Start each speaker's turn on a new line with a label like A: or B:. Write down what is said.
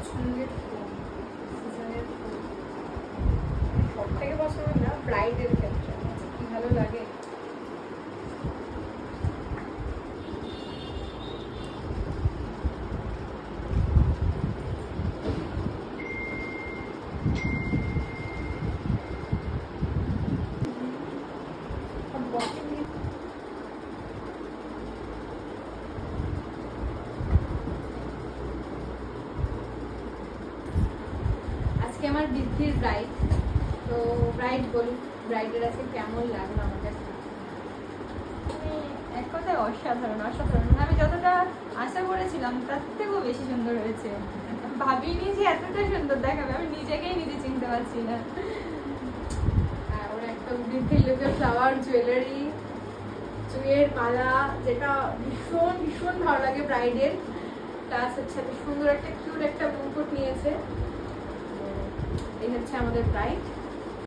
A: পছন্দের ফুল, সিজনের ফুল সব থেকে পছন্দ না, ব্রাইডের ক্ষেত্রে আমার কি ভালো লাগে। আজকে আমার বৃদ্ধির ব্রাইড, তো ব্রাইড বলুন ব্রাইডের আজকে কেমন লাগলো আমার কাছে?
B: এক কথায় অসাধারণ অসাধারণ, মানে আমি যতটা আশা করেছিলাম তার থেকেও বেশি সুন্দর হয়েছে। ভাবিনি যে এতটা সুন্দর দেখাবে, আমি নিজেকেই নিজে চিনতে পারছি না।
A: ওর একটা বৃদ্ধির লুকে ফ্লাওয়ার জুয়েলারি, চুয়ের মালা, যেটা ভীষণ ভীষণ ভালো লাগে ব্রাইডের, প্লাস হচ্ছে সুন্দর একটা কিউট একটা মুকুট নিয়েছে। এই হচ্ছে আমাদের ব্রাইড।